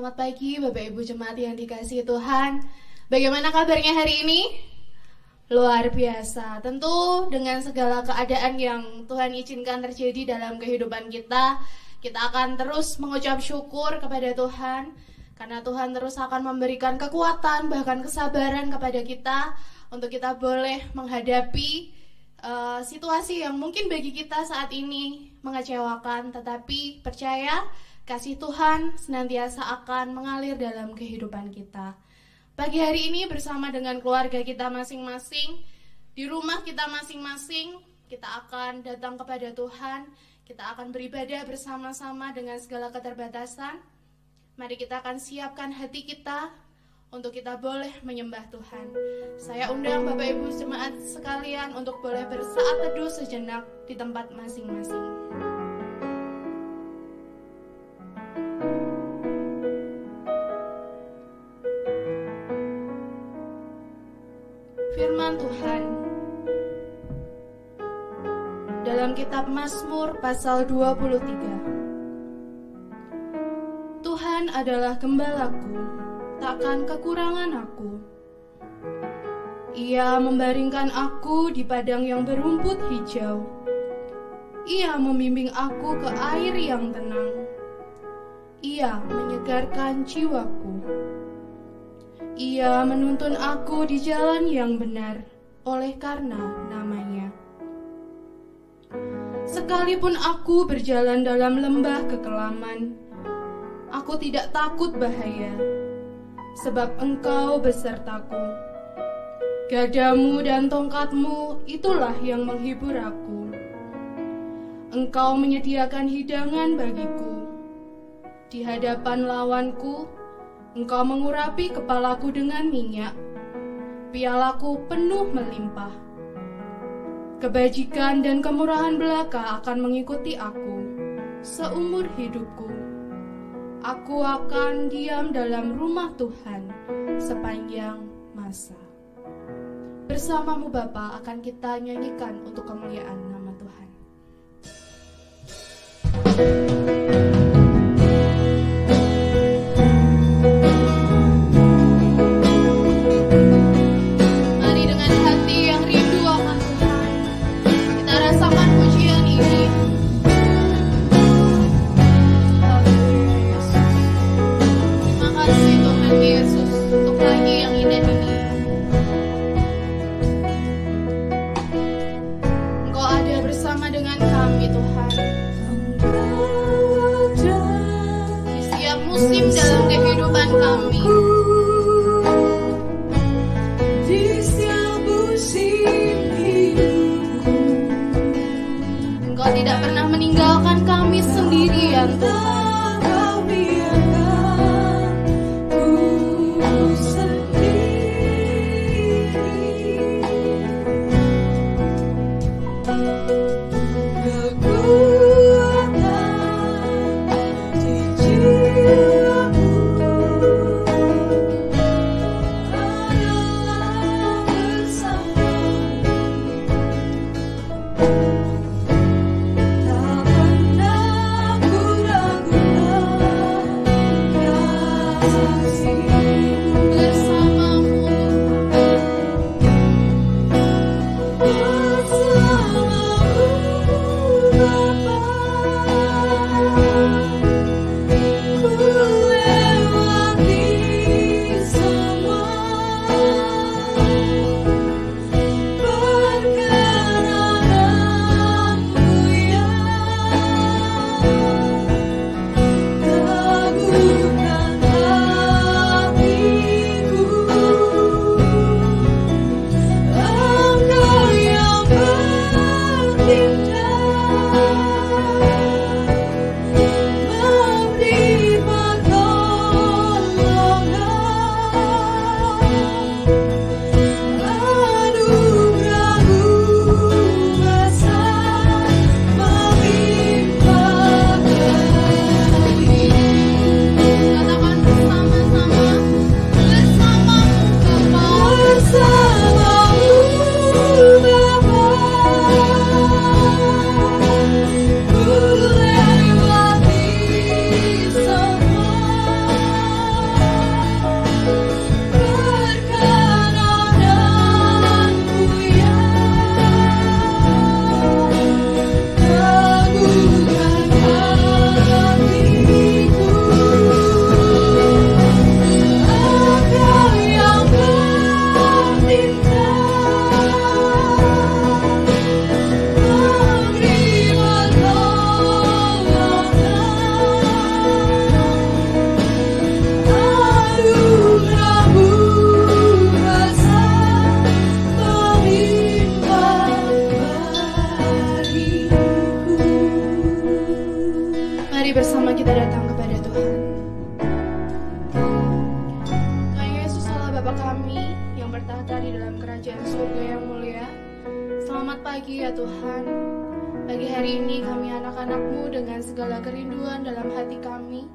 Selamat pagi Bapak Ibu Jemaat yang dikasihi Tuhan. Bagaimana kabarnya hari ini? Luar biasa. Tentu dengan segala keadaan yang Tuhan izinkan terjadi dalam kehidupan kita akan terus mengucap syukur kepada Tuhan, karena Tuhan terus akan memberikan kekuatan bahkan kesabaran kepada kita untuk kita boleh menghadapi situasi yang mungkin bagi kita saat ini mengecewakan, tetapi percaya kasih Tuhan senantiasa akan mengalir dalam kehidupan kita. Pagi hari ini bersama dengan keluarga kita masing-masing, di rumah kita masing-masing, kita akan datang kepada Tuhan, kita akan beribadah bersama-sama dengan segala keterbatasan. Mari kita akan siapkan hati kita untuk kita boleh menyembah Tuhan. Saya undang Bapak Ibu Jemaat sekalian untuk boleh bersaat teduh sejenak di tempat masing-masing. Firman Tuhan dalam kitab Mazmur pasal 23. Tuhan adalah gembalaku, takkan kekurangan aku. Ia membaringkan aku di padang yang berumput hijau. Ia membimbing aku ke air yang tenang. Ia menyegarkan jiwaku. Ia menuntun aku di jalan yang benar oleh karena namanya. Sekalipun aku berjalan dalam lembah kekelaman, aku tidak takut bahaya, sebab Engkau besertaku. Gadamu dan tongkatmu itulah yang menghibur aku. Engkau menyediakan hidangan bagiku di hadapan lawanku. Engkau mengurapi kepalaku dengan minyak, pialaku penuh melimpah. Kebajikan dan kemurahan belaka akan mengikuti aku seumur hidupku. Aku akan diam dalam rumah Tuhan sepanjang masa. Bersamamu Bapa akan kita nyanyikan untuk kemuliaan nama Tuhan. Teguhkan bertahta di dalam kerajaan surga yang mulia. Selamat pagi ya Tuhan. Pagi hari ini kami anak-anak-Mu dengan segala kerinduan dalam hati kami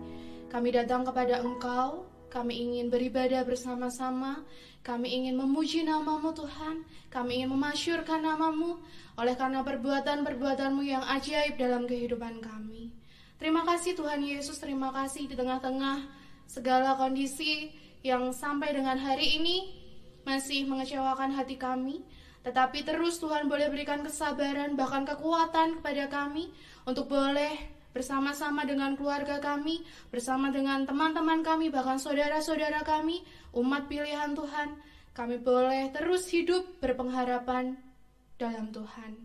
datang kepada Engkau. Kami ingin beribadah bersama-sama. Kami ingin memuji nama-Mu Tuhan. Kami ingin memasyurkan nama-Mu oleh karena perbuatan-perbuatan-Mu yang ajaib dalam kehidupan kami. Terima kasih Tuhan Yesus, terima kasih di tengah-tengah segala kondisi yang sampai dengan hari ini masih mengecewakan hati kami. Tetapi terus Tuhan boleh berikan kesabaran bahkan kekuatan kepada kami untuk boleh bersama-sama dengan keluarga kami, bersama dengan teman-teman kami, bahkan saudara-saudara kami, umat pilihan Tuhan, kami boleh terus hidup berpengharapan dalam Tuhan.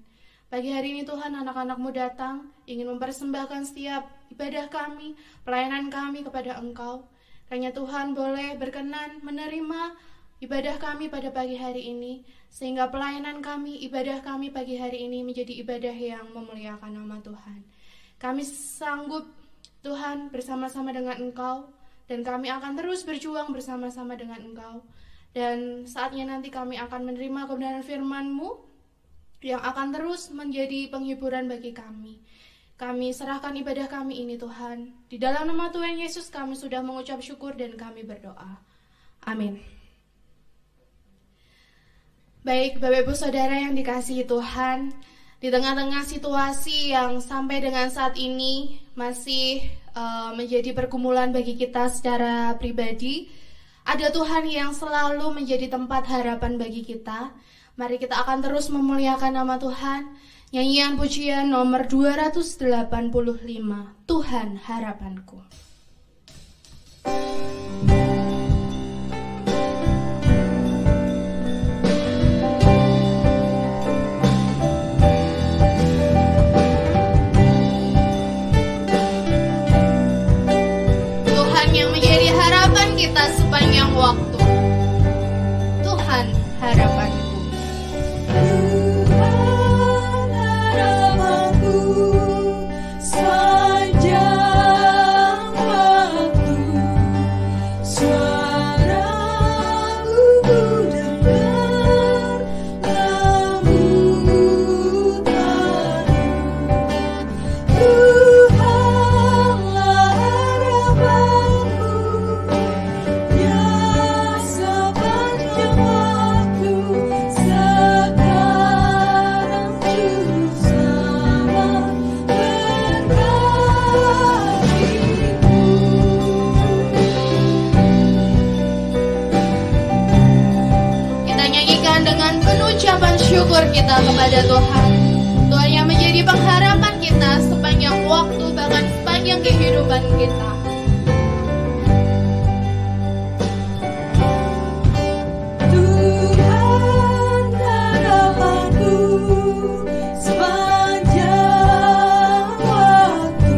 Pagi hari ini Tuhan, anak-anak-Mu datang, ingin mempersembahkan setiap ibadah kami, pelayanan kami kepada Engkau. Hanya Tuhan boleh berkenan menerima ibadah kami pada pagi hari ini, sehingga pelayanan kami, ibadah kami pagi hari ini menjadi ibadah yang memuliakan nama Tuhan. Kami sanggup Tuhan bersama-sama dengan Engkau, dan kami akan terus berjuang bersama-sama dengan Engkau. Dan saatnya nanti kami akan menerima kebenaran firman-Mu yang akan terus menjadi penghiburan bagi kami. Kami serahkan ibadah kami ini Tuhan. Di dalam nama Tuhan Yesus kami sudah mengucap syukur dan kami berdoa. Amin. Baik Bapak Ibu Saudara yang dikasihi Tuhan, di tengah-tengah situasi yang sampai dengan saat ini masih menjadi pergumulan bagi kita secara pribadi, ada Tuhan yang selalu menjadi tempat harapan bagi kita. Mari kita akan terus memuliakan nama Tuhan. Nyanyian pujian nomor 285, Tuhan Harapanku. Kita sepanjang waktu. Tuhan harapanku. Tuhan harapanku sepanjang waktu. Suaramu ku dengar lembut padu. Tuhanlah harapanku. Sepanjang waktu, sekarang juru selamat berkatiku. Kita nyanyikan dengan penuh ucapan syukur kita kepada Tuhan. Tuhan yang menjadi pengharapan kita sepanjang waktu, bahkan sepanjang kehidupan kita. Tuhan harapanku sepanjang waktu,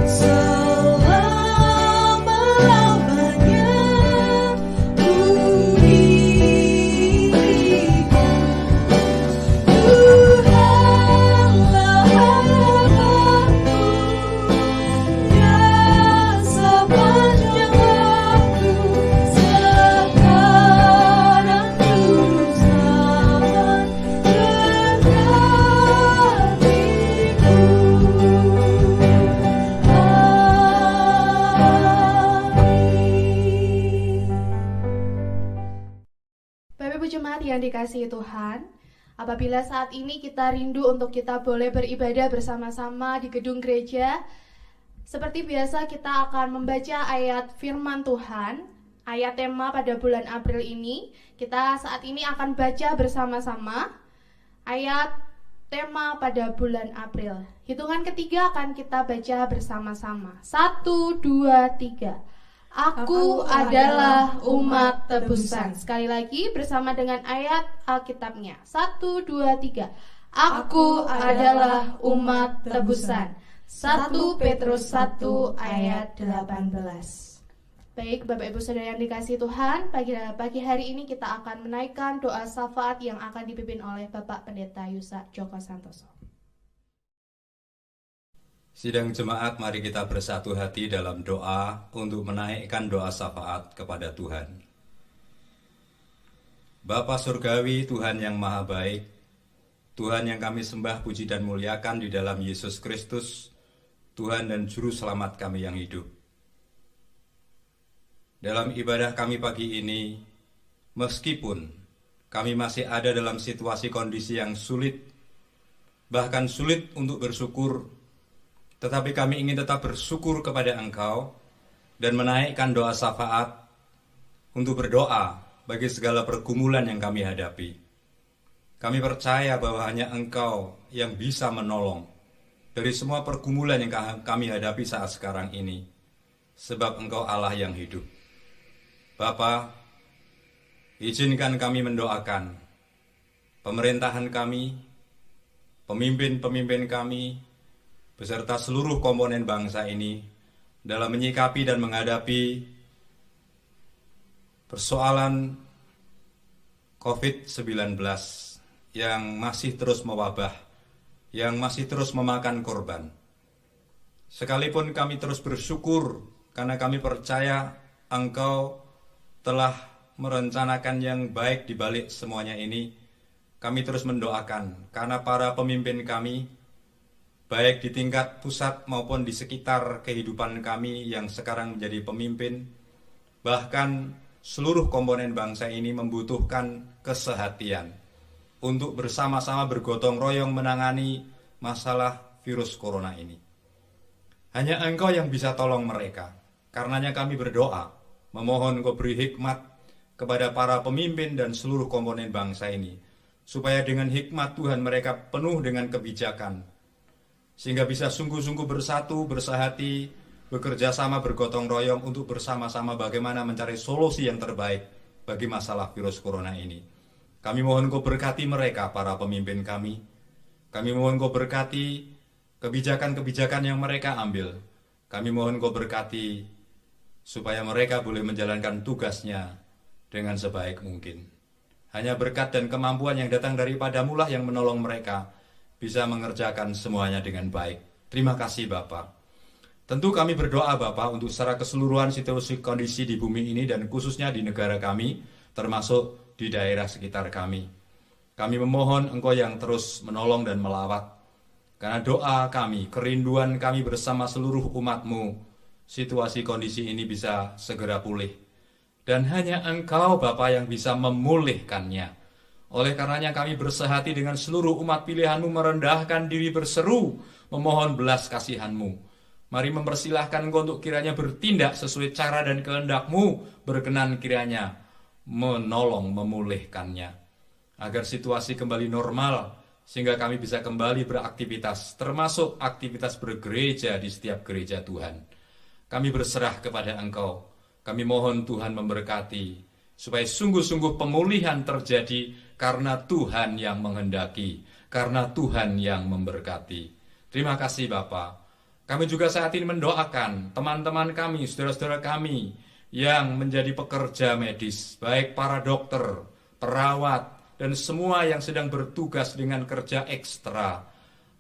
selama-lamanya ku dirikan. Tuhanlah harapanku, ya sepanjang waktu, sekarang juru selamat berkatiku. Amin. Bapak Ibu Jemaat yang dikasihi Tuhan, apabila saat ini kita rindu untuk kita boleh beribadah bersama-sama di gedung gereja, seperti biasa kita akan membaca ayat firman Tuhan, ayat tema pada bulan April ini. Kita saat ini akan baca bersama-sama ayat tema pada bulan April. Hitungan ketiga akan kita baca bersama-sama. 1, 2, 3. Aku adalah umat tebusan. Sekali lagi bersama dengan ayat Alkitabnya. 1, 2, 3. Aku adalah umat tebusan. 1 Petrus 1 ayat 18. Baik Bapak Ibu Saudara yang dikasihi Tuhan, pagi hari ini kita akan menaikkan doa syafaat yang akan dipimpin oleh Bapak Pendeta Yusa Joko Santoso. Sidang jemaat, mari kita bersatu hati dalam doa untuk menaikkan doa syafaat kepada Tuhan. Bapa Surgawi, Tuhan yang Maha Baik, Tuhan yang kami sembah, puji dan muliakan di dalam Yesus Kristus, Tuhan dan Juru Selamat kami yang hidup. Dalam ibadah kami pagi ini, meskipun kami masih ada dalam situasi kondisi yang sulit, bahkan sulit untuk bersyukur, tetapi kami ingin tetap bersyukur kepada Engkau dan menaikkan doa syafaat untuk berdoa bagi segala pergumulan yang kami hadapi. Kami percaya bahwa hanya Engkau yang bisa menolong dari semua pergumulan yang kami hadapi saat sekarang ini, sebab Engkau Allah yang hidup. Bapa, izinkan kami mendoakan pemerintahan kami, pemimpin-pemimpin kami, beserta seluruh komponen bangsa ini dalam menyikapi dan menghadapi persoalan COVID-19 yang masih terus mewabah, yang masih terus memakan korban. Sekalipun kami terus bersyukur karena kami percaya Engkau telah merencanakan yang baik di balik semuanya ini, kami terus mendoakan karena para pemimpin kami, baik di tingkat pusat maupun di sekitar kehidupan kami yang sekarang menjadi pemimpin, bahkan seluruh komponen bangsa ini membutuhkan kesehatian untuk bersama-sama bergotong royong menangani masalah virus corona ini. Hanya Engkau yang bisa tolong mereka. Karenanya kami berdoa, memohon Engkau beri hikmat kepada para pemimpin dan seluruh komponen bangsa ini, supaya dengan hikmat Tuhan mereka penuh dengan kebijakan, sehingga bisa sungguh-sungguh bersatu, bersahati, bekerja sama, bergotong royong untuk bersama-sama bagaimana mencari solusi yang terbaik bagi masalah virus corona ini. Kami mohon Kau berkati mereka, para pemimpin kami. Kami mohon Kau berkati kebijakan-kebijakan yang mereka ambil. Kami mohon Kau berkati supaya mereka boleh menjalankan tugasnya dengan sebaik mungkin. Hanya berkat dan kemampuan yang datang daripada-Mu lah yang menolong mereka bisa mengerjakan semuanya dengan baik. Terima kasih Bapa. Tentu kami berdoa Bapa untuk secara keseluruhan situasi kondisi di bumi ini dan khususnya di negara kami, termasuk di daerah sekitar kami. Kami memohon Engkau yang terus menolong dan melawat. Karena doa kami, kerinduan kami bersama seluruh umat-Mu, situasi kondisi ini bisa segera pulih. Dan hanya Engkau Bapa yang bisa memulihkannya. Oleh karenanya kami bersehati dengan seluruh umat pilihan-Mu, merendahkan diri berseru, memohon belas kasihan-Mu. Mari mempersilahkan Engkau untuk kiranya bertindak sesuai cara dan kehendak-Mu, berkenan kiranya menolong, memulihkannya. Agar situasi kembali normal, sehingga kami bisa kembali beraktivitas, termasuk aktivitas bergereja di setiap gereja Tuhan. Kami berserah kepada Engkau. Kami mohon Tuhan memberkati, supaya sungguh-sungguh pemulihan terjadi karena Tuhan yang menghendaki, karena Tuhan yang memberkati. Terima kasih Bapa. Kami juga saat ini mendoakan teman-teman kami, saudara-saudara kami yang menjadi pekerja medis, baik para dokter, perawat, dan semua yang sedang bertugas dengan kerja ekstra.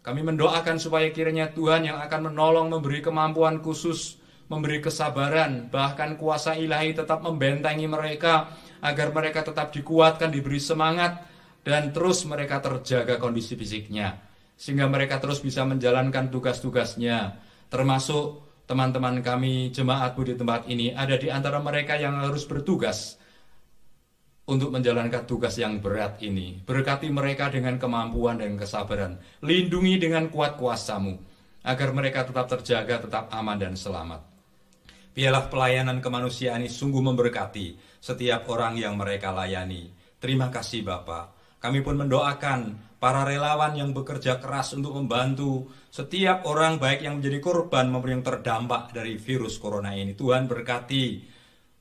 Kami mendoakan supaya kiranya Tuhan yang akan menolong, memberi kemampuan khusus, memberi kesabaran, bahkan kuasa ilahi tetap membentengi mereka, agar mereka tetap dikuatkan, diberi semangat, dan terus mereka terjaga kondisi fisiknya, sehingga mereka terus bisa menjalankan tugas-tugasnya, termasuk teman-teman kami, jemaatmu di tempat ini, ada di antara mereka yang harus bertugas untuk menjalankan tugas yang berat ini. Berkati mereka dengan kemampuan dan kesabaran, lindungi dengan kuat kuasa-Mu, agar mereka tetap terjaga, tetap aman dan selamat. Biarlah pelayanan kemanusiaan ini sungguh memberkati setiap orang yang mereka layani. Terima kasih Bapa. Kami pun mendoakan para relawan yang bekerja keras untuk membantu setiap orang, baik yang menjadi korban maupun yang terdampak dari virus corona ini. Tuhan berkati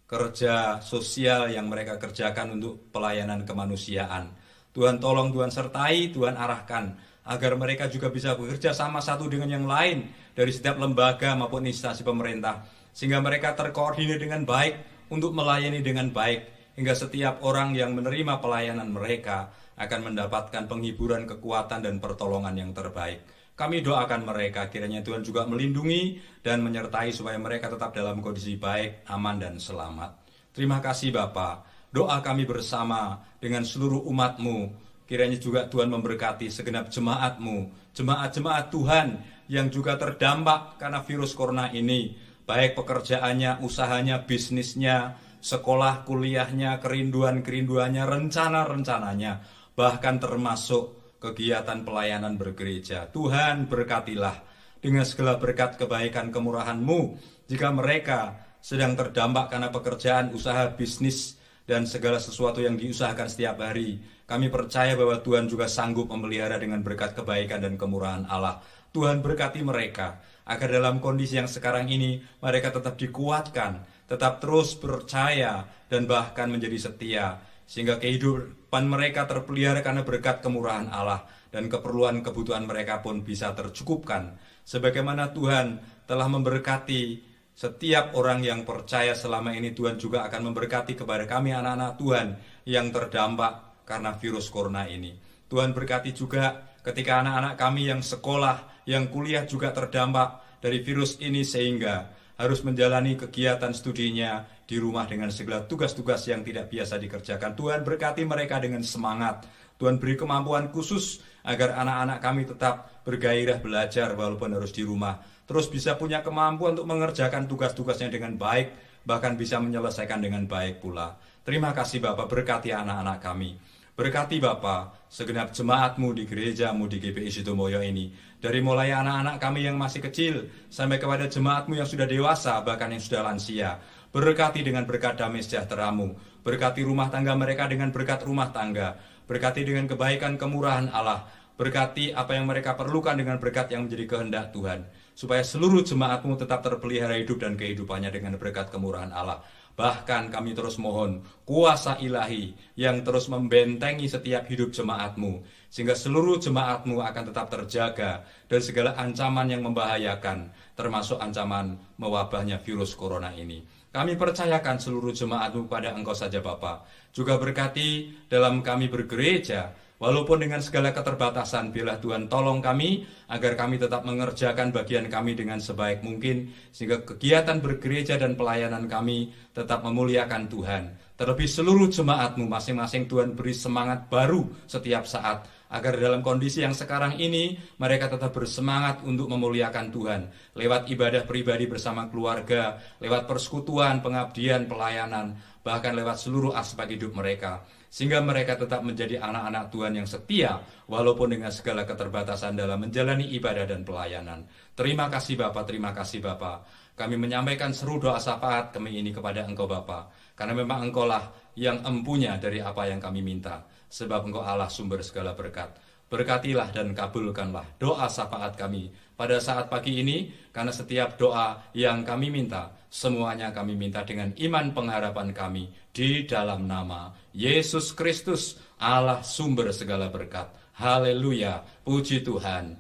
kerja sosial yang mereka kerjakan untuk pelayanan kemanusiaan. Tuhan tolong, Tuhan sertai, Tuhan arahkan, agar mereka juga bisa bekerja sama satu dengan yang lain dari setiap lembaga maupun instansi pemerintah, sehingga mereka terkoordinir dengan baik untuk melayani dengan baik, hingga setiap orang yang menerima pelayanan mereka akan mendapatkan penghiburan, kekuatan, dan pertolongan yang terbaik. Kami doakan mereka, kiranya Tuhan juga melindungi dan menyertai supaya mereka tetap dalam kondisi baik, aman, dan selamat. Terima kasih Bapa. doa kami bersama dengan seluruh umat-Mu. Kiranya juga Tuhan memberkati segenap jemaat-Mu, jemaat-jemaat Tuhan yang juga terdampak karena virus corona ini, baik pekerjaannya, usahanya, bisnisnya, sekolah, kuliahnya, kerinduan-kerinduannya, rencana-rencananya, bahkan termasuk kegiatan pelayanan bergereja. Tuhan berkatilah dengan segala berkat kebaikan kemurahan-Mu jika mereka sedang terdampak karena pekerjaan, usaha, bisnis, dan segala sesuatu yang diusahakan setiap hari. Kami percaya bahwa Tuhan juga sanggup memelihara dengan berkat kebaikan dan kemurahan Allah. Tuhan berkati mereka, agar dalam kondisi yang sekarang ini, mereka tetap dikuatkan, tetap terus percaya, dan bahkan menjadi setia, sehingga kehidupan mereka terpelihara karena berkat kemurahan Allah, dan keperluan kebutuhan mereka pun bisa tercukupkan. Sebagaimana Tuhan telah memberkati setiap orang yang percaya selama ini, Tuhan juga akan memberkati kepada kami anak-anak Tuhan yang terdampak karena virus corona ini. Tuhan berkati juga ketika anak-anak kami yang sekolah, yang kuliah juga terdampak dari virus ini sehingga harus menjalani kegiatan studinya di rumah dengan segala tugas-tugas yang tidak biasa dikerjakan. Tuhan berkati mereka dengan semangat. Tuhan beri kemampuan khusus agar anak-anak kami tetap bergairah belajar walaupun harus di rumah. Terus bisa punya kemampuan untuk mengerjakan tugas-tugasnya dengan baik, bahkan bisa menyelesaikan dengan baik pula. Terima kasih Bapak, berkati anak-anak kami. Berkati Bapak segenap jemaat-Mu di gereja-Mu di GPI Sidomoyo ini. Dari mulai anak-anak kami yang masih kecil, sampai kepada jemaat-Mu yang sudah dewasa, bahkan yang sudah lansia. Berkati dengan berkat damai sejahtera-Mu. Berkati rumah tangga mereka dengan berkat rumah tangga. Berkati dengan kebaikan kemurahan Allah. Berkati apa yang mereka perlukan dengan berkat yang menjadi kehendak Tuhan. Supaya seluruh jemaat-Mu tetap terpelihara hidup dan kehidupannya dengan berkat kemurahan Allah. Bahkan kami terus mohon kuasa ilahi yang terus membentengi setiap hidup jemaat-Mu. Sehingga seluruh jemaat-Mu akan tetap terjaga dari segala ancaman yang membahayakan, termasuk ancaman mewabahnya virus corona ini. Kami percayakan seluruh jemaat-Mu pada Engkau saja Bapa. Juga berkati dalam kami bergereja, walaupun dengan segala keterbatasan, biarlah Tuhan tolong kami agar kami tetap mengerjakan bagian kami dengan sebaik mungkin, sehingga kegiatan bergereja dan pelayanan kami tetap memuliakan Tuhan. Terlebih seluruh jemaat-Mu masing-masing Tuhan beri semangat baru setiap saat, agar dalam kondisi yang sekarang ini mereka tetap bersemangat untuk memuliakan Tuhan lewat ibadah pribadi bersama keluarga, lewat persekutuan, pengabdian, pelayanan, bahkan lewat seluruh aspek hidup mereka, sehingga mereka tetap menjadi anak-anak Tuhan yang setia walaupun dengan segala keterbatasan dalam menjalani ibadah dan pelayanan. Terima kasih Bapa, terima kasih Bapa. Kami menyampaikan seru doa syafaat kami ini kepada Engkau Bapa, karena memang Engkaulah yang empunya dari apa yang kami minta, sebab Engkau Allah sumber segala berkat. Berkatilah dan kabulkanlah doa syafaat kami pada saat pagi ini, karena setiap doa yang kami minta, semuanya kami minta dengan iman pengharapan kami di dalam nama Yesus Kristus, Allah sumber segala berkat. Haleluya, puji Tuhan.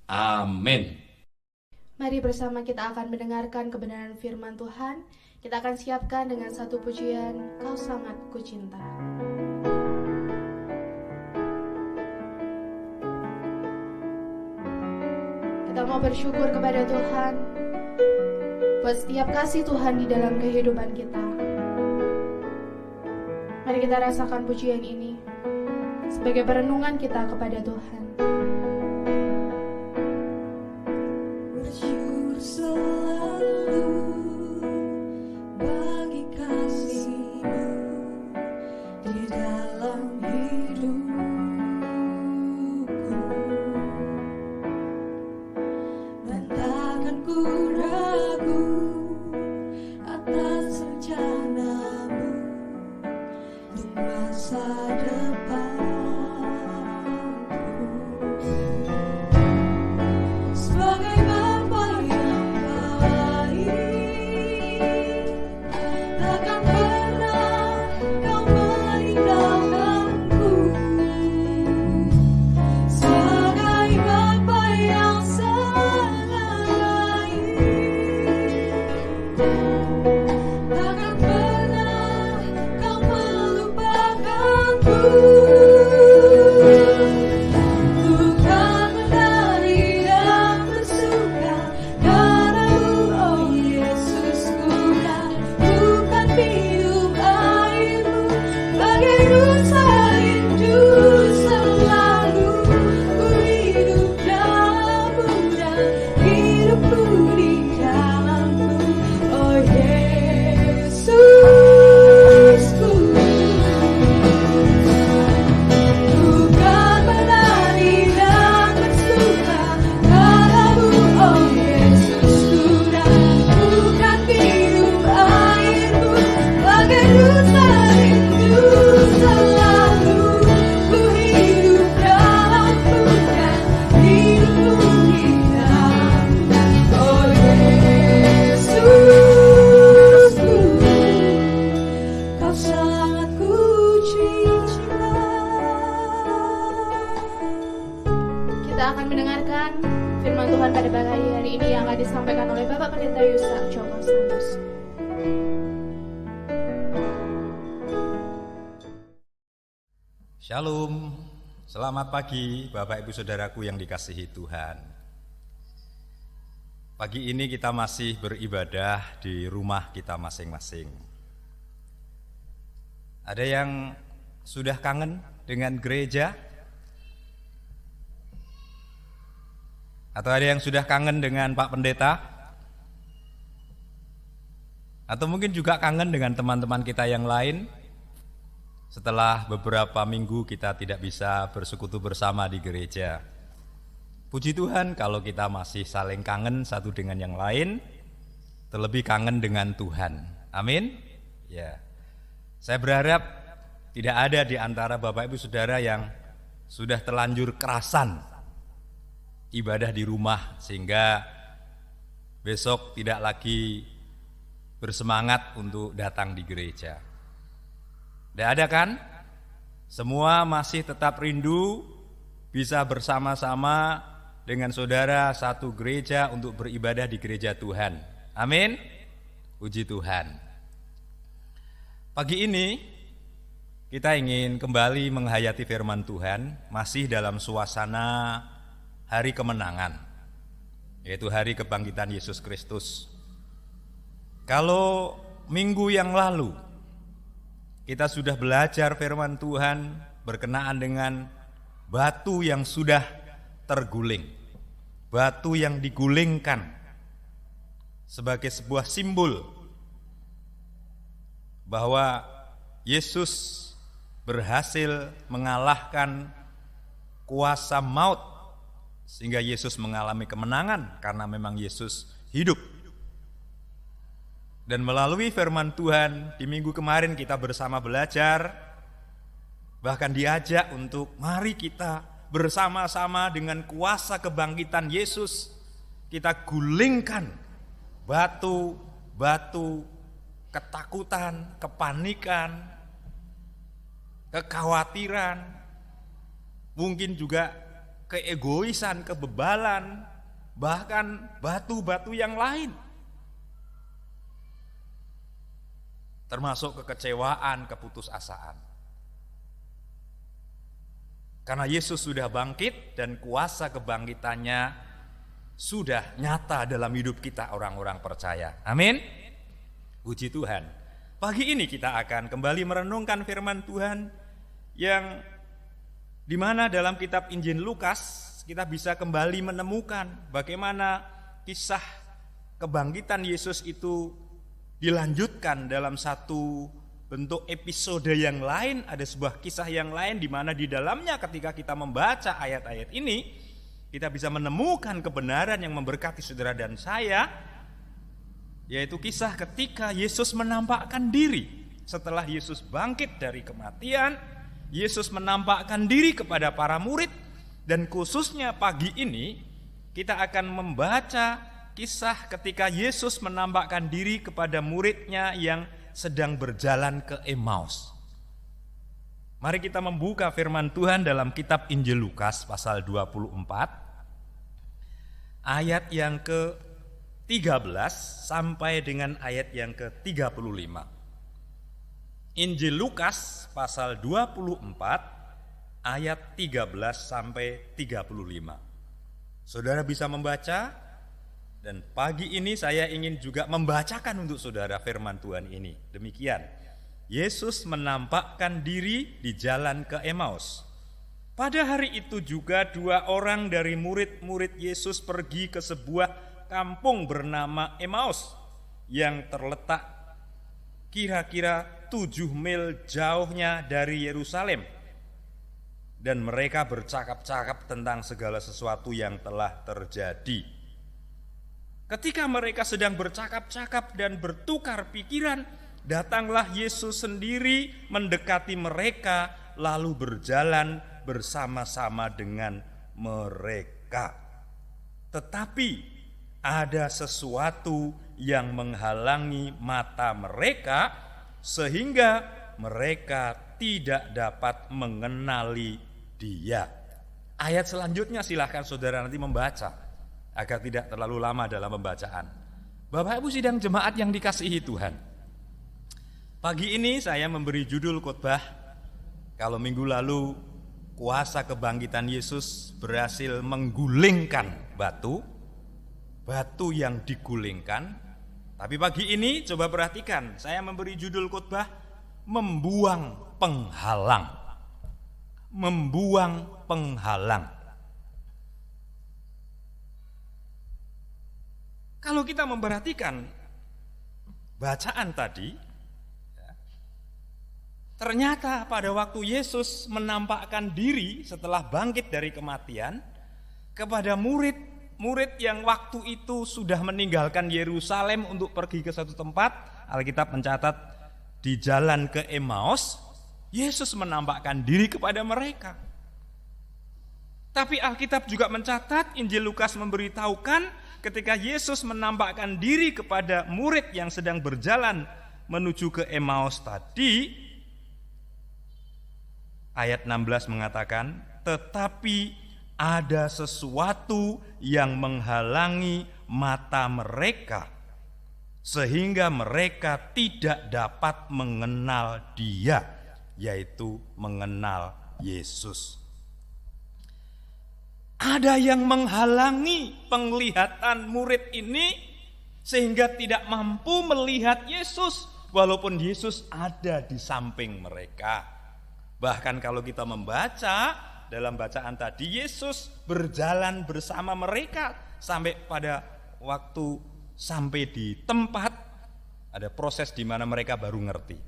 Amin. Mari bersama kita akan mendengarkan kebenaran firman Tuhan. Kita akan siapkan dengan satu pujian, Kau Sangat Kucinta. Kita mau bersyukur kepada Tuhan buat setiap kasih Tuhan di dalam kehidupan kita. Mari kita rasakan pujian ini sebagai perenungan kita kepada Tuhan. Bersyukur selalu bagi kasih-Mu di dalam hidupku. Dan takkan ku ragu atas rencana-Mu untuk masa depanku. Sebagai Bapa yang baik, takkan pernah Kau meninggalkanku. Sebagai Bapa yang sangat baik, takkan pernah Kau melupakanku. Bukan menari dan bersuka karena-Mu, oh Yesus, ku dan bukan minum air-Mu Pendeta Yusa Joko Santos. Shalom, selamat pagi Bapak Ibu Saudaraku yang dikasihi Tuhan. Pagi ini kita masih beribadah di rumah kita masing-masing. Ada yang sudah kangen dengan gereja? Atau ada yang sudah kangen dengan Pak Pendeta? Atau mungkin juga kangen dengan teman-teman kita yang lain? Setelah beberapa minggu kita tidak bisa bersekutu bersama di gereja. Puji Tuhan kalau kita masih saling kangen satu dengan yang lain, terlebih kangen dengan Tuhan. Amin. Ya. Saya berharap tidak ada di antara Bapak Ibu Saudara yang sudah terlanjur kerasan ibadah di rumah sehingga besok tidak lagi bersemangat untuk datang di gereja. Tidak ada kan? Semua masih tetap rindu bisa bersama-sama dengan saudara satu gereja untuk beribadah di gereja Tuhan. Amin. Puji Tuhan. Pagi ini kita ingin kembali menghayati firman Tuhan masih dalam suasana hari kemenangan, yaitu hari kebangkitan Yesus Kristus. Kalau minggu yang lalu kita sudah belajar firman Tuhan berkenaan dengan batu yang sudah terguling, batu yang digulingkan sebagai sebuah simbol bahwa Yesus berhasil mengalahkan kuasa maut, sehingga Yesus mengalami kemenangan karena memang Yesus hidup. Dan melalui firman Tuhan di minggu kemarin kita bersama belajar, bahkan diajak untuk mari kita bersama-sama dengan kuasa kebangkitan Yesus, kita gulingkan batu-batu ketakutan, kepanikan, kekhawatiran, mungkin juga keegoisan, kebebalan, bahkan batu-batu yang lain. Termasuk kekecewaan, keputusasaan. Karena Yesus sudah bangkit dan kuasa kebangkitannya sudah nyata dalam hidup kita orang-orang percaya. Amin. Puji Tuhan. Pagi ini kita akan kembali merenungkan firman Tuhan yang dimana dalam kitab Injil Lukas kita bisa kembali menemukan bagaimana kisah kebangkitan Yesus itu dilanjutkan dalam satu bentuk episode yang lain. Ada sebuah kisah yang lain di mana di dalamnya ketika kita membaca ayat-ayat ini kita bisa menemukan kebenaran yang memberkati saudara dan saya, yaitu kisah ketika Yesus menampakkan diri. Setelah Yesus bangkit dari kematian, Yesus menampakkan diri kepada para murid. Dan khususnya pagi ini kita akan membaca kisah ketika Yesus menampakkan diri kepada muridnya yang sedang berjalan ke Emmaus. Mari kita membuka firman Tuhan dalam kitab Injil Lukas pasal 24 ayat yang ke-13 sampai dengan ayat yang ke-35. Injil Lukas pasal 24 ayat 13 sampai 35. Saudara bisa membaca? Dan pagi ini saya ingin juga membacakan untuk saudara firman Tuhan ini. Demikian, Yesus menampakkan diri di jalan ke Emmaus. Pada hari itu juga dua orang dari murid-murid Yesus pergi ke sebuah kampung bernama Emmaus yang terletak kira-kira 7 mil jauhnya dari Yerusalem. Dan mereka bercakap-cakap tentang segala sesuatu yang telah terjadi. Ketika mereka sedang bercakap-cakap dan bertukar pikiran, datanglah Yesus sendiri mendekati mereka lalu berjalan bersama-sama dengan mereka. Tetapi ada sesuatu yang menghalangi mata mereka sehingga mereka tidak dapat mengenali Dia. Ayat selanjutnya silahkan saudara nanti membaca agar tidak terlalu lama dalam pembacaan. Bapak Ibu sidang jemaat yang dikasihi Tuhan, pagi ini saya memberi judul khotbah, kalau minggu lalu kuasa kebangkitan Yesus berhasil menggulingkan batu yang digulingkan. Tapi pagi ini coba perhatikan, saya memberi judul khotbah membuang penghalang. Membuang penghalang. Kalau kita memperhatikan bacaan tadi, ternyata pada waktu Yesus menampakkan diri setelah bangkit dari kematian kepada murid-murid yang waktu itu sudah meninggalkan Yerusalem untuk pergi ke satu tempat, Alkitab mencatat di jalan ke Emmaus, Yesus menampakkan diri kepada mereka. Tapi Alkitab juga mencatat, Injil Lukas memberitahukan ketika Yesus menampakkan diri kepada murid yang sedang berjalan menuju ke Emmaus tadi, ayat 16 mengatakan, tetapi ada sesuatu yang menghalangi mata mereka, sehingga mereka tidak dapat mengenal Dia, yaitu mengenal Yesus. Ada yang menghalangi penglihatan murid ini sehingga tidak mampu melihat Yesus walaupun Yesus ada di samping mereka. Bahkan kalau kita membaca dalam bacaan tadi, Yesus berjalan bersama mereka sampai pada waktu sampai di tempat, ada proses di mana mereka baru ngerti.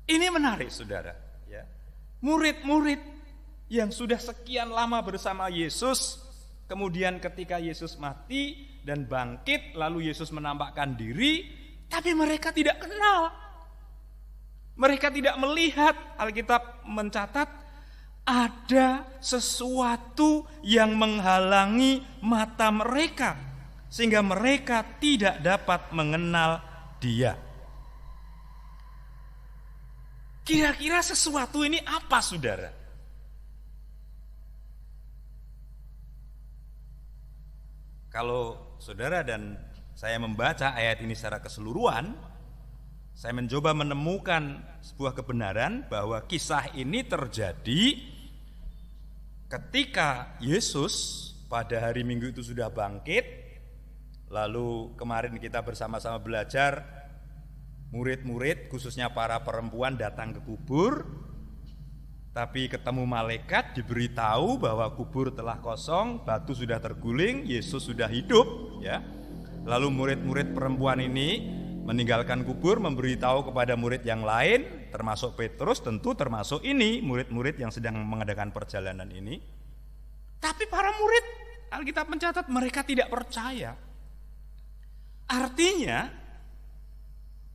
Ini menarik saudara, ya. Murid-murid yang sudah sekian lama bersama Yesus, kemudian ketika Yesus mati dan bangkit, lalu Yesus menampakkan diri, tapi mereka tidak kenal. Mereka tidak melihat. Alkitab mencatat ada sesuatu yang menghalangi mata mereka, sehingga mereka tidak dapat mengenal Dia. Kira-kira sesuatu ini apa, saudara? Kalau saudara dan saya membaca ayat ini secara keseluruhan, saya mencoba menemukan sebuah kebenaran bahwa kisah ini terjadi ketika Yesus pada hari Minggu itu sudah bangkit. Lalu kemarin kita bersama-sama belajar, murid-murid khususnya para perempuan datang ke kubur, tapi ketemu malaikat, diberitahu bahwa kubur telah kosong, batu sudah terguling, Yesus sudah hidup, ya. Lalu murid-murid perempuan ini meninggalkan kubur, memberitahu kepada murid yang lain, termasuk Petrus, tentu termasuk ini murid-murid yang sedang mengadakan perjalanan ini. Tapi para murid, Alkitab mencatat mereka tidak percaya. Artinya,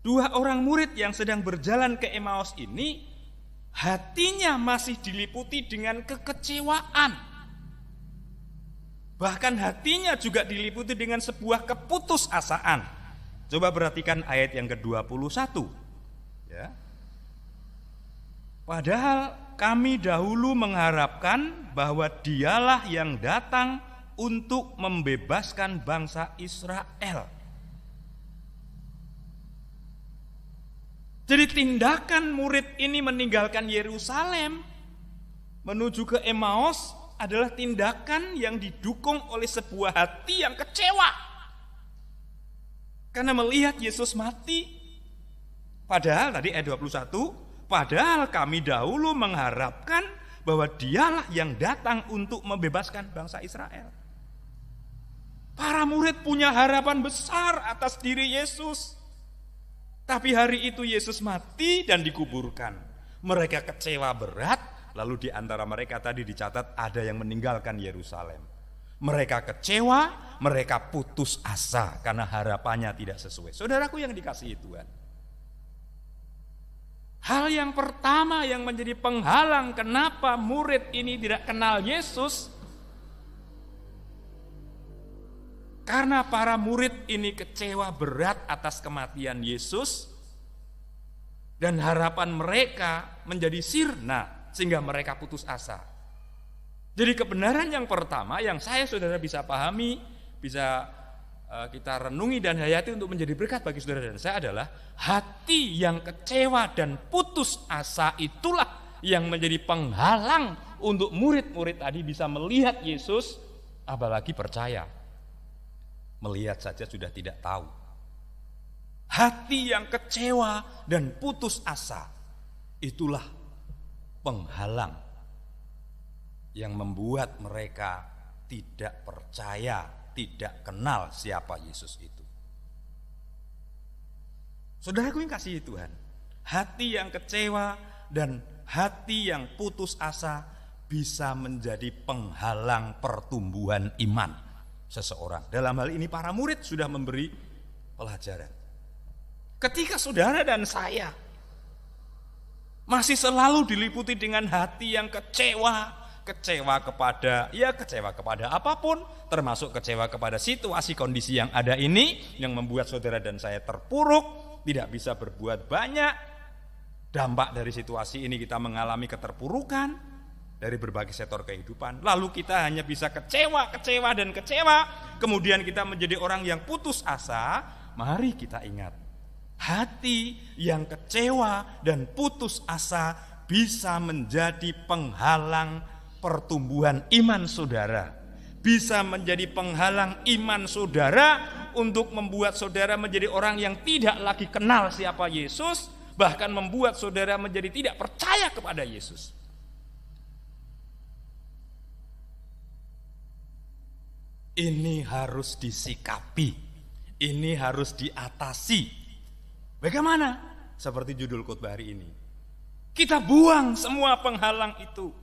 dua orang murid yang sedang berjalan ke Emmaus ini hatinya masih diliputi dengan kekecewaan. Bahkan hatinya juga diliputi dengan sebuah keputusasaan. Coba perhatikan ayat yang ke-21. Ya. Padahal kami dahulu mengharapkan bahwa Dialah yang datang untuk membebaskan bangsa Israel. Jadi tindakan murid ini meninggalkan Yerusalem menuju ke Emmaus adalah tindakan yang didukung oleh sebuah hati yang kecewa. Karena melihat Yesus mati. Padahal tadi ayat 21, padahal kami dahulu mengharapkan bahwa Dialah yang datang untuk membebaskan bangsa Israel. Para murid punya harapan besar atas diri Yesus. Tapi hari itu Yesus mati dan dikuburkan. Mereka kecewa berat, lalu di antara mereka tadi dicatat ada yang meninggalkan Yerusalem. Mereka kecewa, mereka putus asa karena harapannya tidak sesuai. Saudaraku yang dikasihi Tuhan. Hal yang pertama yang menjadi penghalang kenapa murid ini tidak kenal Yesus, karena para murid ini kecewa berat atas kematian Yesus dan harapan mereka menjadi sirna sehingga mereka putus asa. Jadi kebenaran yang pertama yang saya saudara bisa pahami, bisa kita renungi dan hayati untuk menjadi berkat bagi saudara dan saya adalah hati yang kecewa dan putus asa itulah yang menjadi penghalang untuk murid-murid tadi bisa melihat Yesus, apalagi percaya. Melihat saja sudah tidak tahu. Hati yang kecewa dan putus asa itulah penghalang yang membuat mereka tidak percaya, tidak kenal siapa Yesus itu. Saudaraku yang kasih Tuhan, hati yang kecewa dan hati yang putus asa bisa menjadi penghalang pertumbuhan iman seseorang. Dalam hal ini para murid sudah memberi pelajaran. Ketika saudara dan saya masih selalu diliputi dengan hati yang kecewa kepada apapun, termasuk kecewa kepada situasi kondisi yang ada ini, yang membuat saudara dan saya terpuruk, tidak bisa berbuat banyak. Dampak dari situasi ini kita mengalami keterpurukan dari berbagai sektor kehidupan. Lalu kita hanya bisa kecewa, kemudian kita menjadi orang yang putus asa. Mari kita ingat, hati yang kecewa dan putus asa bisa menjadi penghalang pertumbuhan iman saudara, bisa menjadi penghalang iman saudara untuk membuat saudara menjadi orang yang tidak lagi kenal siapa Yesus, bahkan membuat saudara menjadi tidak percaya kepada Yesus. Ini harus disikapi, ini harus diatasi. Bagaimana? Seperti judul khotbah hari ini. Kita buang semua penghalang itu.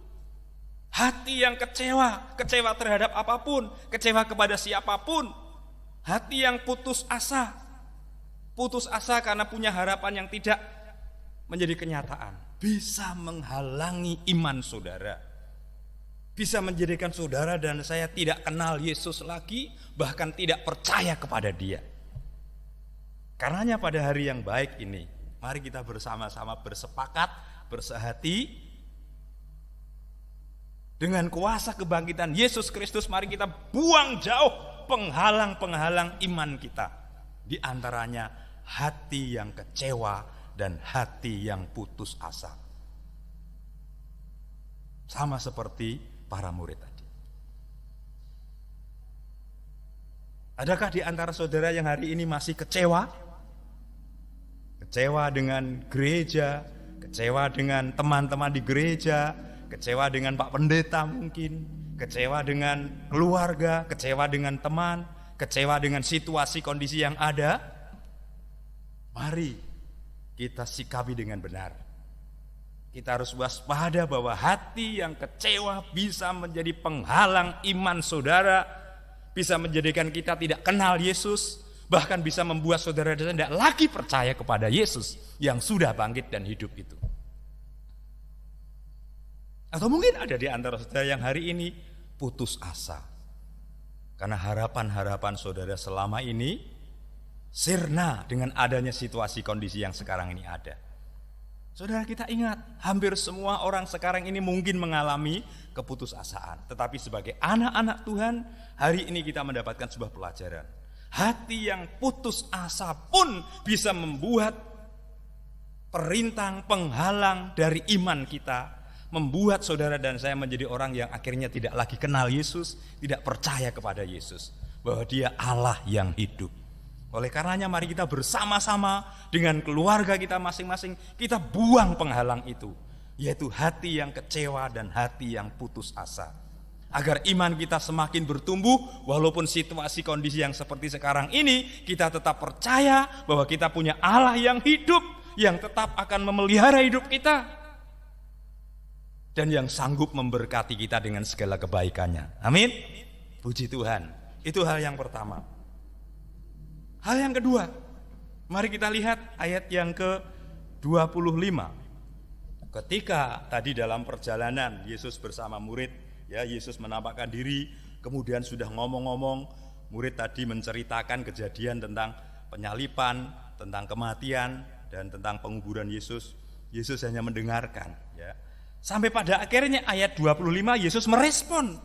Hati yang kecewa terhadap apapun, kecewa kepada siapapun. Hati yang putus asa karena punya harapan yang tidak menjadi kenyataan, bisa menghalangi iman saudara. Bisa menjadikan saudara dan saya tidak kenal Yesus lagi, bahkan tidak percaya kepada Dia. Karenanya pada hari yang baik ini, mari kita bersama-sama bersepakat, bersehati, dengan kuasa kebangkitan Yesus Kristus, mari kita buang jauh penghalang-penghalang iman kita. Di antaranya hati yang kecewa dan hati yang putus asa. Sama seperti para murid tadi. Adakah di antara saudara yang hari ini masih kecewa? Kecewa dengan gereja, kecewa dengan teman-teman di gereja, kecewa dengan Pak Pendeta mungkin, kecewa dengan keluarga, kecewa dengan teman, kecewa dengan situasi kondisi yang ada. Mari kita sikapi dengan benar. Kita harus waspada bahwa hati yang kecewa bisa menjadi penghalang iman saudara, bisa menjadikan kita tidak kenal Yesus, bahkan bisa membuat saudara tidak lagi percaya kepada Yesus yang sudah bangkit dan hidup itu. Atau mungkin ada di antara saudara yang hari ini putus asa. Karena harapan-harapan saudara selama ini sirna dengan adanya situasi kondisi yang sekarang ini ada. Saudara, kita ingat, hampir semua orang sekarang ini mungkin mengalami keputusasaan. Tetapi sebagai anak-anak Tuhan, hari ini kita mendapatkan sebuah pelajaran. Hati yang putus asa pun bisa membuat perintang penghalang dari iman kita, membuat saudara dan saya menjadi orang yang akhirnya tidak lagi kenal Yesus, tidak percaya kepada Yesus, bahwa Dia Allah yang hidup. Oleh karenanya mari kita bersama-sama dengan keluarga kita masing-masing, kita buang penghalang itu, yaitu hati yang kecewa dan hati yang putus asa. Agar iman kita semakin bertumbuh, walaupun situasi kondisi yang seperti sekarang ini, kita tetap percaya bahwa kita punya Allah yang hidup, yang tetap akan memelihara hidup kita, dan yang sanggup memberkati kita dengan segala kebaikannya. Amin. Puji Tuhan. Itu hal yang pertama. Hal yang kedua, mari kita lihat ayat yang ke-25. Ketika tadi dalam perjalanan Yesus bersama murid, ya, Yesus menampakkan diri, kemudian sudah ngomong-ngomong, murid tadi menceritakan kejadian tentang penyalipan, tentang kematian, dan tentang penguburan Yesus. Yesus hanya mendengarkan, ya. Sampai pada akhirnya ayat 25 Yesus merespon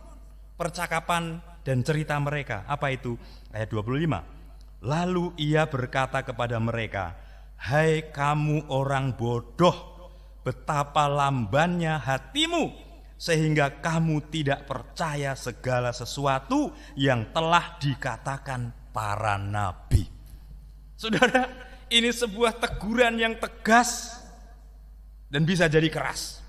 percakapan dan cerita mereka. Apa itu? Ayat 25. Lalu ia berkata kepada mereka, hai kamu orang bodoh, betapa lambannya hatimu, sehingga kamu tidak percaya segala sesuatu yang telah dikatakan para nabi. Saudara, ini sebuah teguran yang tegas dan bisa jadi keras.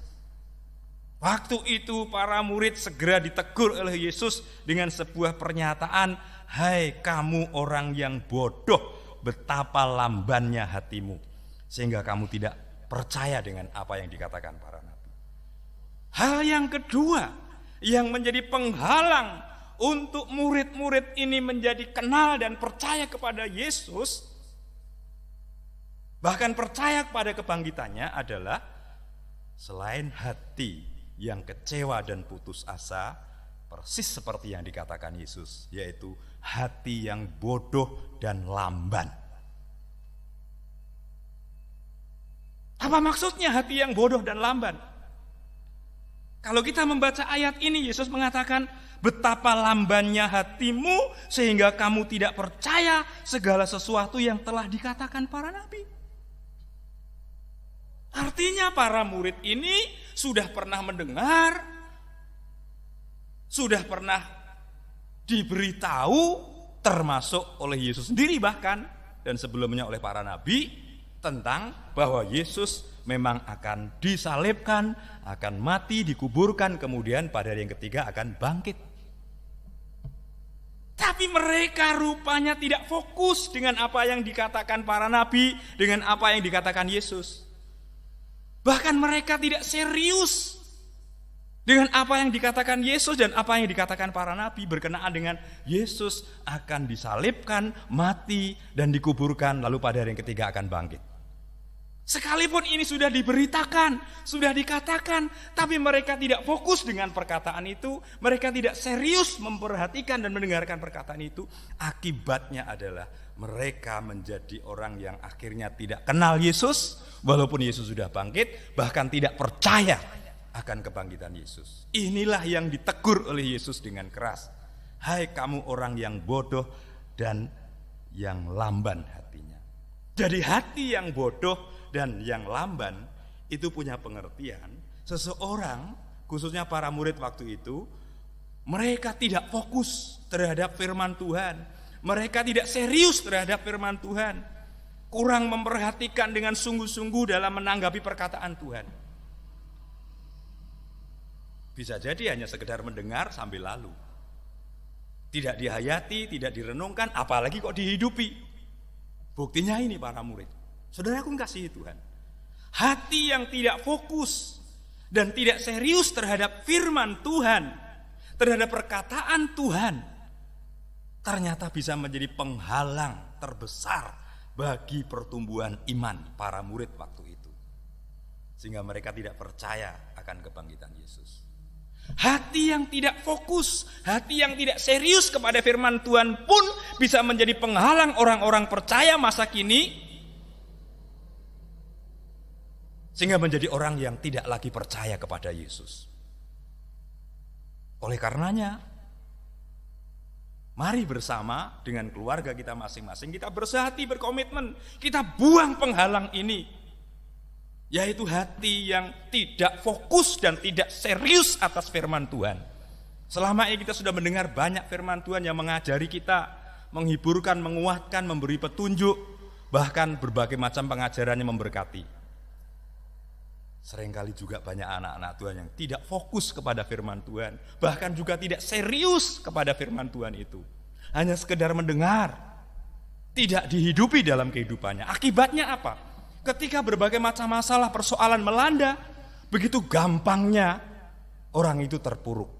Waktu itu para murid segera ditegur oleh Yesus dengan sebuah pernyataan, hai kamu orang yang bodoh, betapa lambannya hatimu, sehingga kamu tidak percaya dengan apa yang dikatakan para nabi. Hal yang kedua yang menjadi penghalang untuk murid-murid ini menjadi kenal dan percaya kepada Yesus, bahkan percaya kepada kebangkitannya, adalah selain hati yang kecewa dan putus asa, persis seperti yang dikatakan Yesus, yaitu hati yang bodoh dan lamban. Apa maksudnya hati yang bodoh dan lamban? Kalau kita membaca ayat ini, Yesus mengatakan, betapa lambannya hatimu sehingga kamu tidak percaya segala sesuatu yang telah dikatakan para nabi. Artinya para murid ini sudah pernah mendengar, sudah pernah diberitahu, termasuk oleh Yesus sendiri bahkan, dan sebelumnya oleh para nabi, tentang bahwa Yesus memang akan disalibkan, akan mati, dikuburkan, kemudian pada hari yang ketiga akan bangkit. Tapi mereka rupanya tidak fokus dengan apa yang dikatakan para nabi, dengan apa yang dikatakan Yesus. Bahkan mereka tidak serius dengan apa yang dikatakan Yesus dan apa yang dikatakan para nabi berkenaan dengan Yesus akan disalibkan, mati, dan dikuburkan, lalu pada hari yang ketiga akan bangkit. Sekalipun ini sudah diberitakan, sudah dikatakan, tapi mereka tidak fokus dengan perkataan itu, mereka tidak serius memperhatikan dan mendengarkan perkataan itu. Akibatnya adalah mereka menjadi orang yang akhirnya tidak kenal Yesus, walaupun Yesus sudah bangkit, bahkan tidak percaya akan kebangkitan Yesus. Inilah yang ditegur oleh Yesus dengan keras. Hai kamu orang yang bodoh dan yang lamban hatinya. Jadi hati yang bodoh dan yang lamban itu punya pengertian seseorang, khususnya para murid waktu itu, mereka tidak fokus terhadap firman Tuhan, mereka tidak serius terhadap firman Tuhan, kurang memperhatikan dengan sungguh-sungguh dalam menanggapi perkataan Tuhan. Bisa jadi hanya sekedar mendengar sambil lalu, tidak dihayati, tidak direnungkan, apalagi kok dihidupi. Buktinya ini para murid. Saudaraku kasih Tuhan, hati yang tidak fokus dan tidak serius terhadap firman Tuhan, terhadap perkataan Tuhan, ternyata bisa menjadi penghalang terbesar bagi pertumbuhan iman para murid waktu itu, sehingga mereka tidak percaya akan kebangkitan Yesus. Hati yang tidak fokus, hati yang tidak serius kepada firman Tuhan pun bisa menjadi penghalang orang-orang percaya masa kini, sehingga menjadi orang yang tidak lagi percaya kepada Yesus. Oleh karenanya, mari bersama dengan keluarga kita masing-masing, kita bersehati, berkomitmen, kita buang penghalang ini, yaitu hati yang tidak fokus dan tidak serius atas firman Tuhan. Selama ini kita sudah mendengar banyak firman Tuhan yang mengajari kita, menghiburkan, menguatkan, memberi petunjuk, bahkan berbagai macam pengajarannya memberkati. Seringkali juga banyak anak-anak Tuhan yang tidak fokus kepada firman Tuhan, bahkan juga tidak serius kepada firman Tuhan itu. Hanya sekedar mendengar, tidak dihidupi dalam kehidupannya. Akibatnya apa? Ketika berbagai macam masalah, persoalan melanda, begitu gampangnya orang itu terpuruk.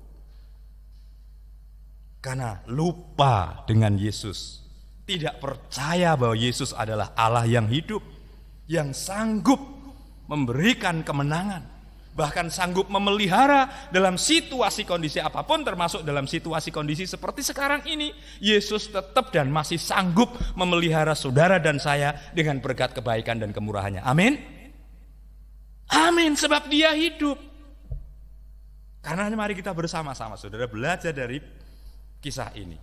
Karena lupa dengan Yesus, tidak percaya bahwa Yesus adalah Allah yang hidup, yang sanggup memberikan kemenangan, bahkan sanggup memelihara dalam situasi kondisi apapun, termasuk dalam situasi kondisi seperti sekarang ini. Yesus tetap dan masih sanggup memelihara saudara dan saya dengan berkat kebaikan dan kemurahannya. Amin. Amin, sebab Dia hidup. Karena mari kita bersama-sama saudara belajar dari kisah ini.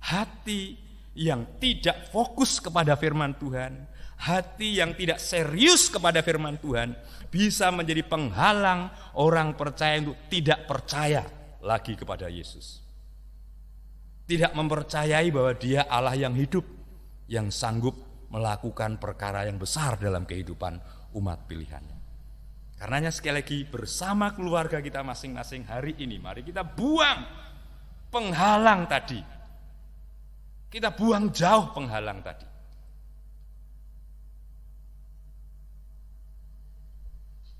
Hati yang tidak fokus kepada firman Tuhan, hati yang tidak serius kepada firman Tuhan bisa menjadi penghalang orang percaya untuk tidak percaya lagi kepada Yesus. Tidak mempercayai bahwa Dia Allah yang hidup, yang sanggup melakukan perkara yang besar dalam kehidupan umat pilihannya. Karenanya sekali lagi bersama keluarga kita masing-masing hari ini, mari kita buang penghalang tadi. Kita buang jauh penghalang tadi.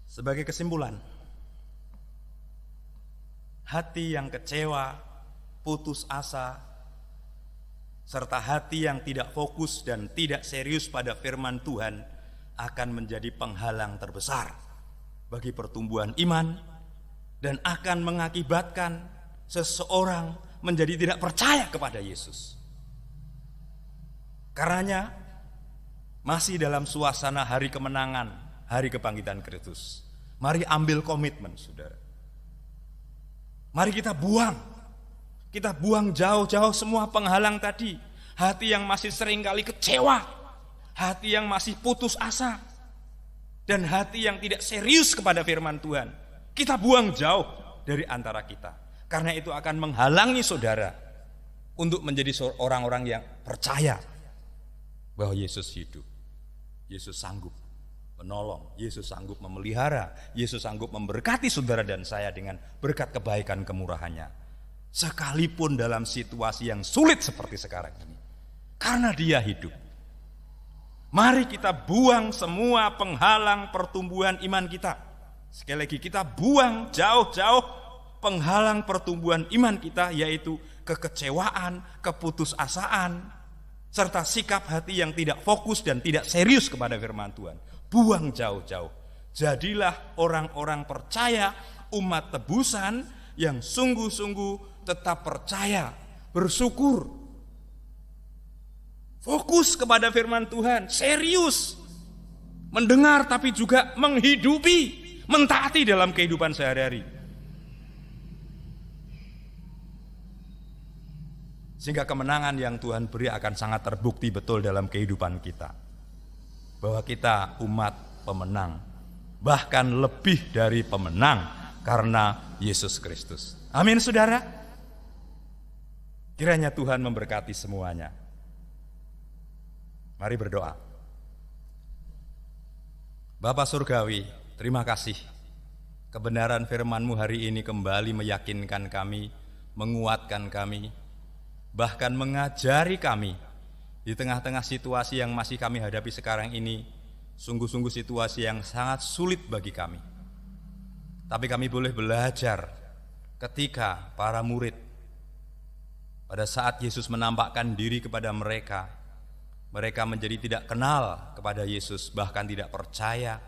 Sebagai kesimpulan, hati yang kecewa, putus asa, serta hati yang tidak fokus dan tidak serius pada firman Tuhan akan menjadi penghalang terbesar bagi pertumbuhan iman dan akan mengakibatkan seseorang menjadi tidak percaya kepada Yesus. Karenanya masih dalam suasana hari kemenangan, hari kebangkitan Kristus. Mari ambil komitmen, saudara. Mari kita buang jauh-jauh semua penghalang tadi. Hati yang masih seringkali kecewa, hati yang masih putus asa, dan hati yang tidak serius kepada firman Tuhan. Kita buang jauh dari antara kita. Karena itu akan menghalangi saudara untuk menjadi orang-orang yang percaya bahwa Yesus hidup, Yesus sanggup menolong, Yesus sanggup memelihara, Yesus sanggup memberkati saudara dan saya dengan berkat kebaikan kemurahannya. Sekalipun dalam situasi yang sulit seperti sekarang ini, karena Dia hidup. Mari kita buang semua penghalang pertumbuhan iman kita. Sekali lagi kita buang jauh-jauh penghalang pertumbuhan iman kita, yaitu kekecewaan, keputusasaan, serta sikap hati yang tidak fokus dan tidak serius kepada firman Tuhan. Buang jauh-jauh. Jadilah orang-orang percaya, umat tebusan yang sungguh-sungguh tetap percaya, bersyukur, fokus kepada firman Tuhan, serius mendengar tapi juga menghidupi, mentaati dalam kehidupan sehari-hari. Sehingga kemenangan yang Tuhan beri akan sangat terbukti betul dalam kehidupan kita. Bahwa kita umat pemenang, bahkan lebih dari pemenang karena Yesus Kristus. Amin, saudara. Kiranya Tuhan memberkati semuanya. Mari berdoa. Bapa Surgawi, terima kasih. Kebenaran firman-Mu hari ini kembali meyakinkan kami, menguatkan kami, bahkan mengajari kami di tengah-tengah situasi yang masih kami hadapi sekarang ini, sungguh-sungguh situasi yang sangat sulit bagi kami. Tapi kami boleh belajar ketika para murid pada saat Yesus menampakkan diri kepada mereka, mereka menjadi tidak kenal kepada Yesus, bahkan tidak percaya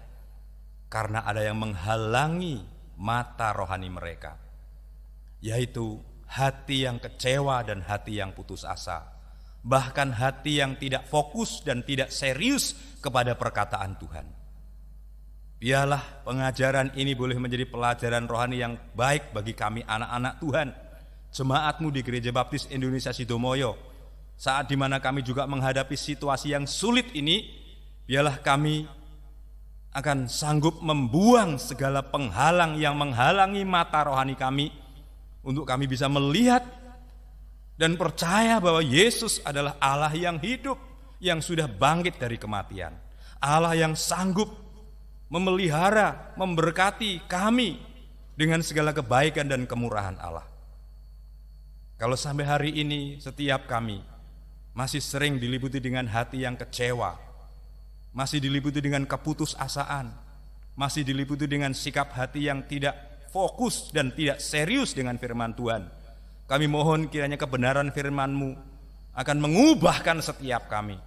karena ada yang menghalangi mata rohani mereka, yaitu hati yang kecewa dan hati yang putus asa, bahkan hati yang tidak fokus dan tidak serius kepada perkataan Tuhan. Biarlah pengajaran ini boleh menjadi pelajaran rohani yang baik bagi kami anak-anak Tuhan, jemaat-Mu di Gereja Baptis Indonesia Sidomoyo. Saat dimana kami juga menghadapi situasi yang sulit ini, biarlah kami akan sanggup membuang segala penghalang yang menghalangi mata rohani kami, untuk kami bisa melihat dan percaya bahwa Yesus adalah Allah yang hidup, yang sudah bangkit dari kematian. Allah yang sanggup memelihara, memberkati kami dengan segala kebaikan dan kemurahan Allah. Kalau sampai hari ini setiap kami masih sering diliputi dengan hati yang kecewa, masih diliputi dengan keputusasaan, masih diliputi dengan sikap hati yang tidak fokus dan tidak serius dengan firman Tuhan, kami mohon kiranya kebenaran firman-Mu akan mengubahkan setiap kami,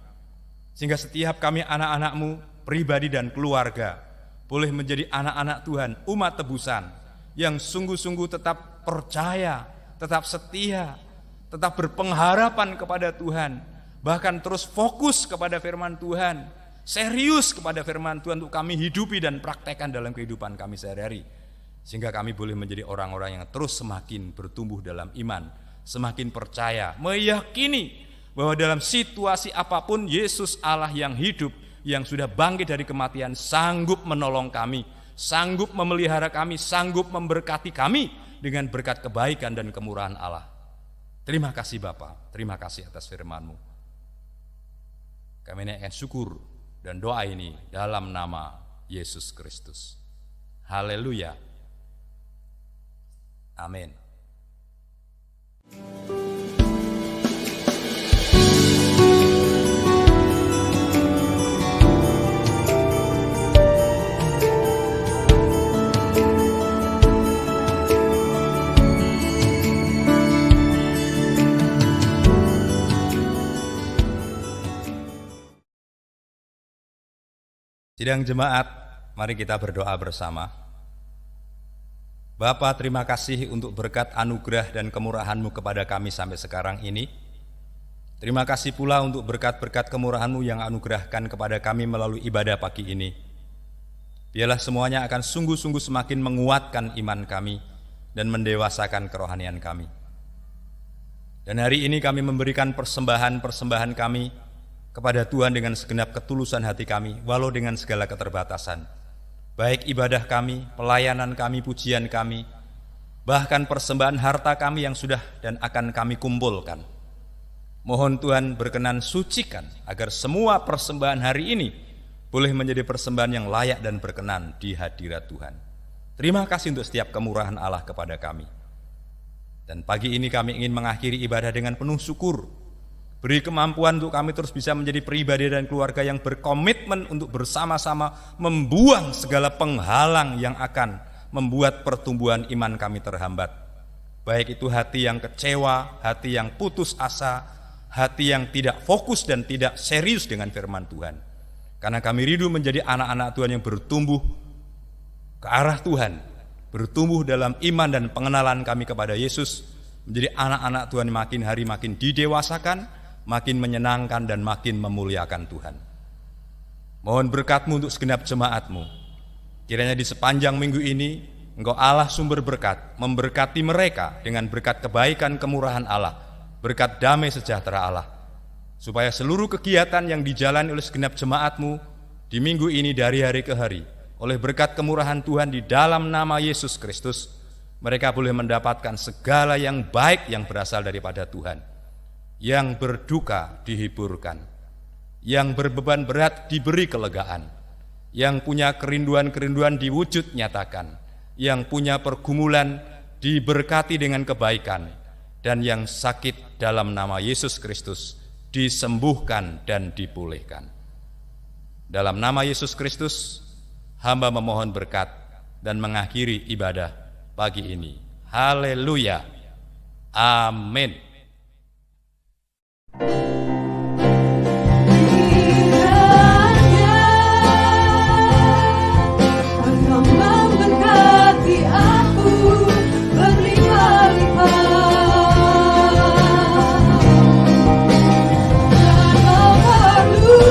sehingga setiap kami anak-anak-Mu pribadi dan keluarga boleh menjadi anak-anak Tuhan, umat tebusan yang sungguh-sungguh tetap percaya, tetap setia, tetap berpengharapan kepada Tuhan, bahkan terus fokus kepada firman Tuhan, serius kepada firman Tuhan untuk kami hidupi dan praktekkan dalam kehidupan kami sehari-hari. Sehingga kami boleh menjadi orang-orang yang terus semakin bertumbuh dalam iman, semakin percaya, meyakini bahwa dalam situasi apapun Yesus Allah yang hidup, yang sudah bangkit dari kematian, sanggup menolong kami, sanggup memelihara kami, sanggup memberkati kami dengan berkat kebaikan dan kemurahan Allah. Terima kasih Bapa, terima kasih atas firman-Mu. Kami naikkan syukur dan doa ini dalam nama Yesus Kristus. Haleluya. Amin. Sidang jemaat, mari kita berdoa bersama. Bapa, terima kasih untuk berkat anugerah dan kemurahan-Mu kepada kami sampai sekarang ini. Terima kasih pula untuk berkat-berkat kemurahan-Mu yang anugerahkan kepada kami melalui ibadah pagi ini. Biarlah semuanya akan sungguh-sungguh semakin menguatkan iman kami dan mendewasakan kerohanian kami. Dan hari ini kami memberikan persembahan-persembahan kami kepada Tuhan dengan segenap ketulusan hati kami, walau dengan segala keterbatasan. Baik ibadah kami, pelayanan kami, pujian kami, bahkan persembahan harta kami yang sudah dan akan kami kumpulkan. Mohon Tuhan berkenan sucikan agar semua persembahan hari ini boleh menjadi persembahan yang layak dan berkenan di hadirat Tuhan. Terima kasih untuk setiap kemurahan Allah kepada kami. Dan pagi ini kami ingin mengakhiri ibadah dengan penuh syukur. Beri kemampuan untuk kami terus bisa menjadi pribadi dan keluarga yang berkomitmen untuk bersama-sama membuang segala penghalang yang akan membuat pertumbuhan iman kami terhambat. Baik itu hati yang kecewa, hati yang putus asa, hati yang tidak fokus dan tidak serius dengan firman Tuhan. Karena kami rindu menjadi anak-anak Tuhan yang bertumbuh ke arah Tuhan, bertumbuh dalam iman dan pengenalan kami kepada Yesus, menjadi anak-anak Tuhan makin hari makin didewasakan, makin menyenangkan dan makin memuliakan Tuhan. Mohon berkat-Mu untuk segenap jemaat-Mu. Kiranya di sepanjang minggu ini Engkau Allah sumber berkat, memberkati mereka dengan berkat kebaikan kemurahan Allah, berkat damai sejahtera Allah, supaya seluruh kegiatan yang dijalani oleh segenap jemaat-Mu di minggu ini dari hari ke hari, oleh berkat kemurahan Tuhan di dalam nama Yesus Kristus, mereka boleh mendapatkan segala yang baik yang berasal daripada Tuhan. Yang berduka dihiburkan, yang berbeban berat diberi kelegaan, yang punya kerinduan-kerinduan diwujud nyatakan, yang punya pergumulan diberkati dengan kebaikan, dan yang sakit dalam nama Yesus Kristus disembuhkan dan dipulihkan. Dalam nama Yesus Kristus, hamba memohon berkat dan mengakhiri ibadah pagi ini. Haleluya. Amin. Engkau memberkati aku berlimpah-limpah. Tak perlu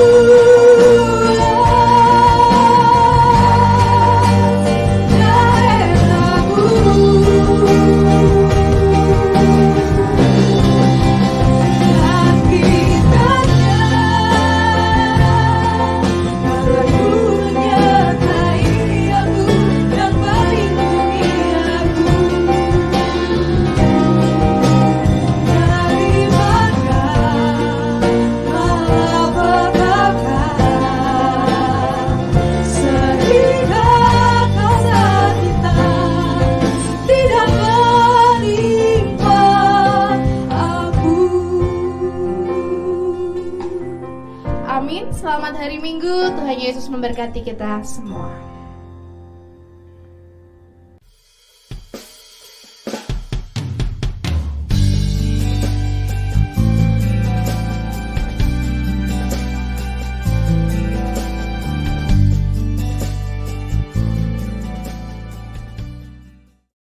Amin. Selamat hari Minggu. Tuhan Yesus memberkati kita semua.